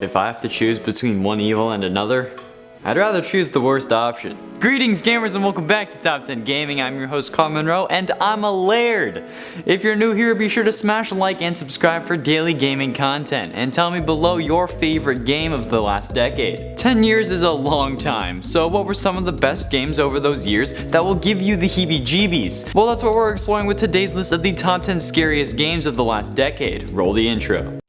If I have to choose between one evil and another, I'd rather choose the worst option. Greetings gamers and welcome back to Top 10 Gaming. I'm your host Carl Monroe and I'm a laird. If you're new here, be sure to smash a like and subscribe for daily gaming content. And tell me below your favorite game of the last decade. 10 years is a long time, so what were some of the best games over those years that will give you the heebie-jeebies? Well, that's what we're exploring with today's list of the top 10 scariest games of the last decade. Roll the intro.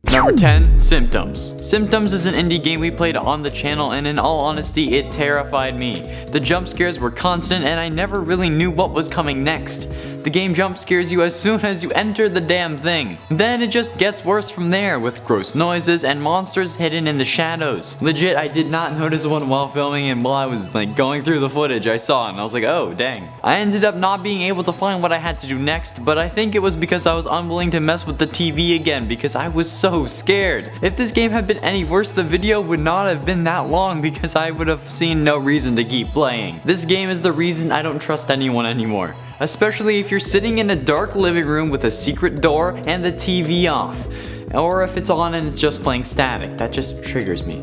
Number 10, Symptoms. Symptoms is an indie game we played on the channel, and in all honesty, it terrified me. The jump scares were constant and I never really knew what was coming next. The game jump scares you as soon as you enter the damn thing. Then it just gets worse from there, with gross noises and monsters hidden in the shadows. Legit, I did not notice one while filming, and while I was going through the footage, I saw it and I was like, oh dang. I ended up not being able to find what I had to do next, but I think it was because I was unwilling to mess with the TV again because I was so scared. If this game had been any worse, the video would not have been that long because I would have seen no reason to keep playing. This game is the reason I don't trust anyone anymore. Especially if you're sitting in a dark living room with a secret door and the TV off. Or if it's on and it's just playing static. That just triggers me.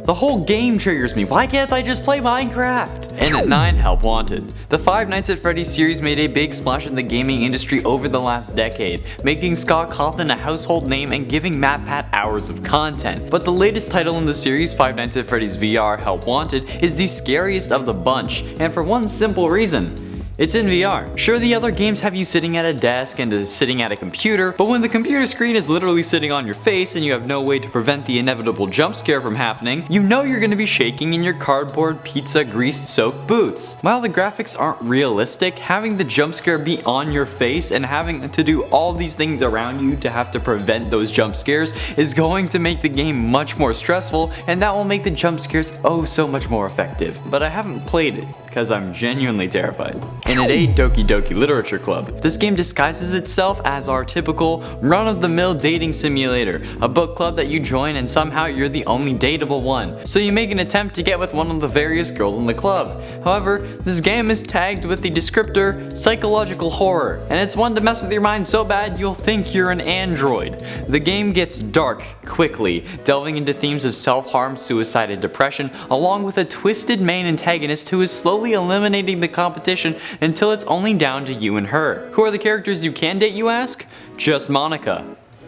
The whole game triggers me. Why can't I just play Minecraft? And at 9, Help Wanted. The Five Nights at Freddy's series made a big splash in the gaming industry over the last decade, making Scott Cawthon a household name and giving MatPat hours of content. But the latest title in the series, Five Nights at Freddy's VR Help Wanted, is the scariest of the bunch, and for one simple reason. It's in VR. Sure, the other games have you sitting at a desk and sitting at a computer, but when the computer screen is literally sitting on your face and you have no way to prevent the inevitable jump scare from happening, you know you're gonna be shaking in your cardboard pizza grease soaked boots. While the graphics aren't realistic, having the jump scare be on your face and having to do all these things around you to have to prevent those jump scares is going to make the game much more stressful, and that will make the jump scares oh so much more effective. But I haven't played it, because I'm genuinely terrified. And at 8, Doki Doki Literature Club. This game disguises itself as our typical run-of-the-mill dating simulator, a book club that you join and somehow you're the only dateable one. So you make an attempt to get with one of the various girls in the club. However, this game is tagged with the descriptor psychological horror, and it's one to mess with your mind so bad you'll think you're an android. The game gets dark quickly, delving into themes of self-harm, suicide, and depression, along with a twisted main antagonist who is slowly eliminating the competition until it's only down to you and her. Who are the characters you can date, you ask? Just Monica.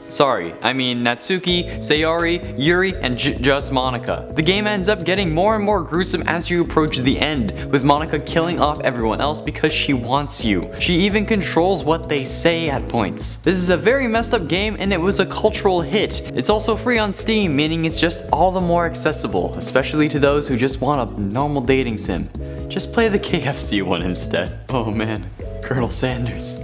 Sorry, I mean Natsuki, Sayori, Yuri, and just Monica. The game ends up getting more and more gruesome as you approach the end, with Monica killing off everyone else because she wants you. She even controls what they say at points. This is a very messed up game and it was a cultural hit. It's also free on Steam, meaning it's just all the more accessible, especially to those who just want a normal dating sim. Just play the KFC one instead. Oh man, Colonel Sanders.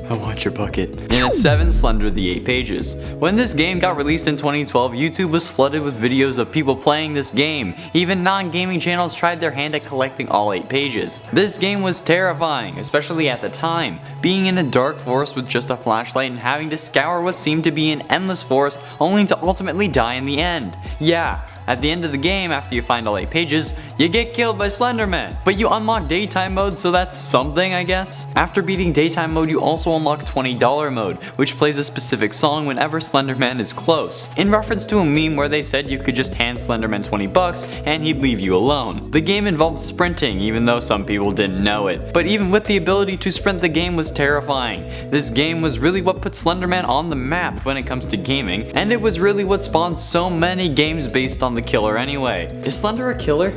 I want your bucket. And at 7, Slender the 8 Pages. When this game got released in 2012, YouTube was flooded with videos of people playing this game. Even non-gaming channels tried their hand at collecting all 8 pages. This game was terrifying, especially at the time. Being in a dark forest with just a flashlight and having to scour what seemed to be an endless forest only to ultimately die in the end. Yeah. At the end of the game, after you find all 8 pages, you get killed by Slenderman. But you unlock daytime mode, so that's something, I guess. After beating daytime mode, you also unlock $20 mode, which plays a specific song whenever Slenderman is close, in reference to a meme where they said you could just hand Slenderman 20 bucks and he'd leave you alone. The game involved sprinting, even though some people didn't know it. But even with the ability to sprint, the game was terrifying. This game was really what put Slenderman on the map when it comes to gaming, and it was really what spawned so many games based on the killer anyway. Is Slender a killer?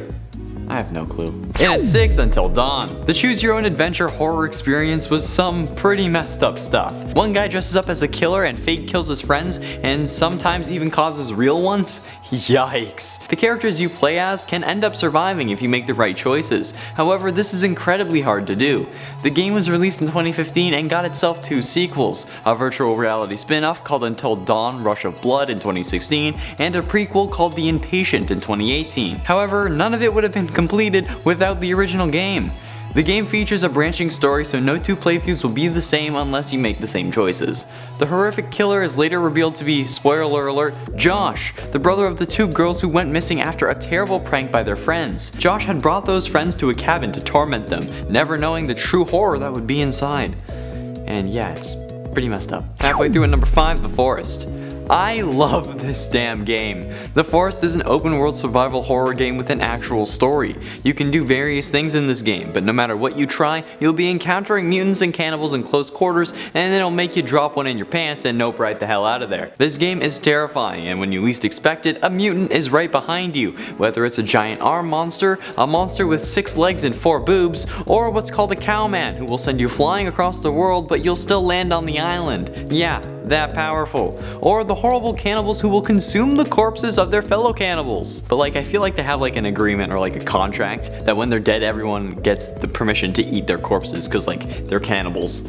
I have no clue. And at 6, Until Dawn. The choose your own adventure horror experience was some pretty messed up stuff. One guy dresses up as a killer and fake kills his friends, and sometimes even causes real ones. Yikes. The characters you play as can end up surviving if you make the right choices. However, this is incredibly hard to do. The game was released in 2015 and got itself 2 sequels, a virtual reality spin-off called Until Dawn Rush of Blood in 2016, and a prequel called The Impatient in 2018. However, none of it would have been completed without the original game. The game features a branching story, so no 2 playthroughs will be the same unless you make the same choices. The horrific killer is later revealed to be, spoiler alert, Josh, the brother of the 2 girls who went missing after a terrible prank by their friends. Josh had brought those friends to a cabin to torment them, never knowing the true horror that would be inside. And yeah, it's pretty messed up. Halfway through at number 5, The Forest. I love this damn game. The Forest is an open world survival horror game with an actual story. You can do various things in this game, but no matter what you try, you'll be encountering mutants and cannibals in close quarters, and then it'll make you drop one in your pants and nope right the hell out of there. This game is terrifying, and when you least expect it, a mutant is right behind you. Whether it's a giant arm monster, a monster with 6 legs and 4 boobs, or what's called a cowman who will send you flying across the world but you'll still land on the island. Yeah, that powerful. Or the horrible cannibals who will consume the corpses of their fellow cannibals. But like, I feel like they have like an agreement or like a contract that when they're dead everyone gets the permission to eat their corpses because like they're cannibals.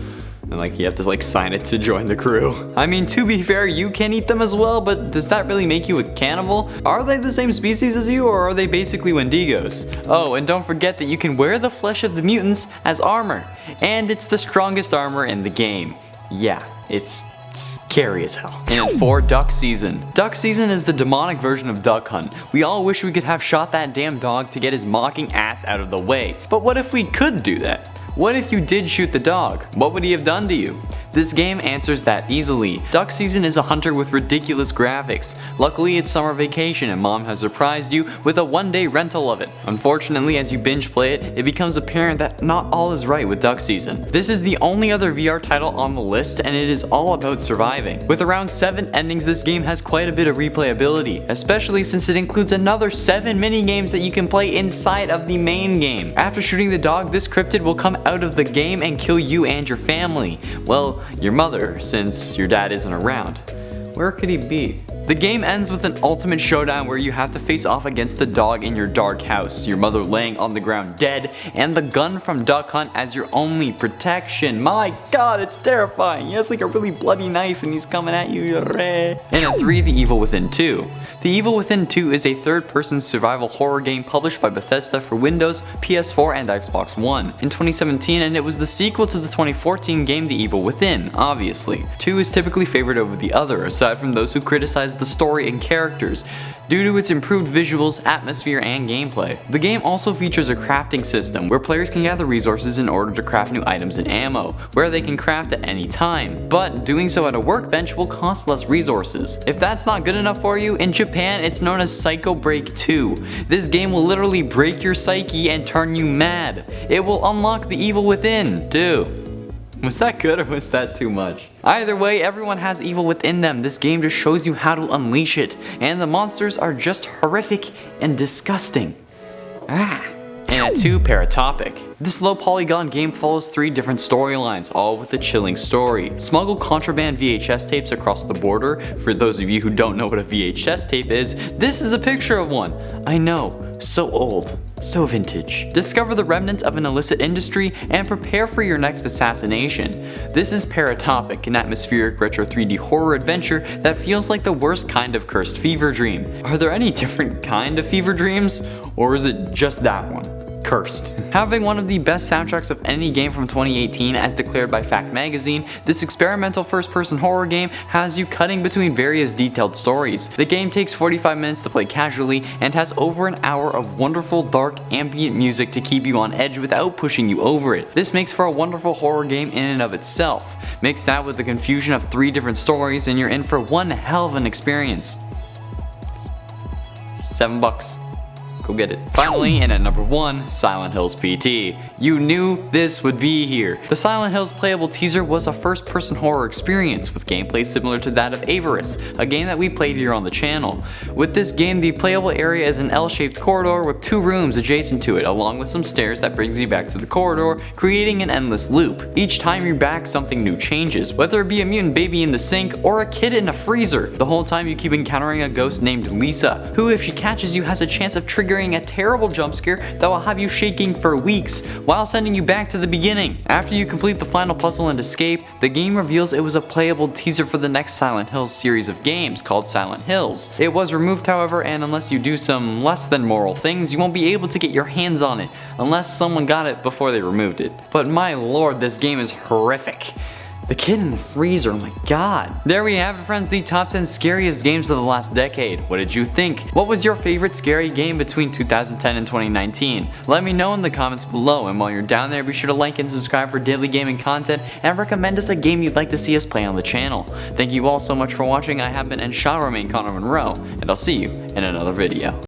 And like you have to like sign it to join the crew. I mean, to be fair, you can eat them as well, but does that really make you a cannibal? Are they the same species as you, or are they basically Wendigos? Oh, and don't forget that you can wear the flesh of the mutants as armor. And it's the strongest armor in the game. Yeah, it's scary as hell. And at 4, Duck Season. Duck Season is the demonic version of Duck Hunt. We all wish we could have shot that damn dog to get his mocking ass out of the way. But what if we could do that? What if you did shoot the dog? What would he have done to you? This game answers that easily. Duck Season is a hunter with ridiculous graphics. Luckily it's summer vacation and mom has surprised you with a 1-day rental of it. Unfortunately, as you binge play it, it becomes apparent that not all is right with Duck Season. This is the only other VR title on the list and it is all about surviving. With around 7 endings, this game has quite a bit of replayability, especially since it includes another 7 mini games that you can play inside of the main game. After shooting the dog, this cryptid will come out of the game and kill you and your family. Well, your mother, since your dad isn't around. Where could he be? The game ends with an ultimate showdown where you have to face off against the dog in your dark house, your mother laying on the ground dead, and the gun from Duck Hunt as your only protection. My god, it's terrifying. He has like a really bloody knife and he's coming at you. And at 3, The Evil Within 2. The Evil Within 2 is a third-person survival horror game published by Bethesda for Windows, PS4, and Xbox One in 2017, and it was the sequel to the 2014 game The Evil Within, obviously. 2 is typically favored over the other, aside from those who criticize the story and characters, due to its improved visuals, atmosphere, and gameplay. The game also features a crafting system where players can gather resources in order to craft new items and ammo, where they can craft at any time, but doing so at a workbench will cost less resources. If that's not good enough for you, in Japan it's known as Psycho Break 2. This game will literally break your psyche and turn you mad. It will unlock the evil within, too. Was that good or was that too much? Either way, everyone has evil within them. This game just shows you how to unleash it, and the monsters are just horrific and disgusting. And at 2, Paratopic. This low polygon game follows 3 different storylines, all with a chilling story. Smuggle contraband VHS tapes across the border. For those of you who don't know what a VHS tape is, this is a picture of one. I know, so old, so vintage. Discover the remnants of an illicit industry and prepare for your next assassination. This is Paratopic, an atmospheric retro 3D horror adventure that feels like the worst kind of cursed fever dream. Are there any different kind of fever dreams? Or is it just that one? Cursed. Having one of the best soundtracks of any game from 2018 as declared by Fact Magazine, this experimental first-person horror game has you cutting between various detailed stories. The game takes 45 minutes to play casually and has over an hour of wonderful dark ambient music to keep you on edge without pushing you over it. This makes for a wonderful horror game in and of itself. Mix that with the confusion of 3 different stories and you're in for one hell of an experience. $7. Go get it. Finally, and at number 1, Silent Hills PT. You knew this would be here. The Silent Hills playable teaser was a first-person horror experience with gameplay similar to that of Avarice, a game that we played here on the channel. With this game, the playable area is an L-shaped corridor with 2 rooms adjacent to it, along with some stairs that brings you back to the corridor, creating an endless loop. Each time you're back, something new changes, whether it be a mutant baby in the sink or a kid in a freezer. The whole time you keep encountering a ghost named Lisa, who if she catches you has a chance of triggering a terrible jump scare that will have you shaking for weeks while sending you back to the beginning. After you complete the final puzzle and escape, the game reveals it was a playable teaser for the next Silent Hills series of games called Silent Hills. It was removed however, and unless you do some less than moral things, you won't be able to get your hands on it unless someone got it before they removed it. But my lord, this game is horrific. The kid in the freezer, oh my god. There we have it, friends, the top 10 scariest games of the last decade. What did you think? What was your favorite scary game between 2010 and 2019? Let me know in the comments below, and while you're down there, be sure to like and subscribe for daily gaming content and recommend us a game you'd like to see us play on the channel. Thank you all so much for watching. I have been and shall remain Connor Monroe, and I'll see you in another video.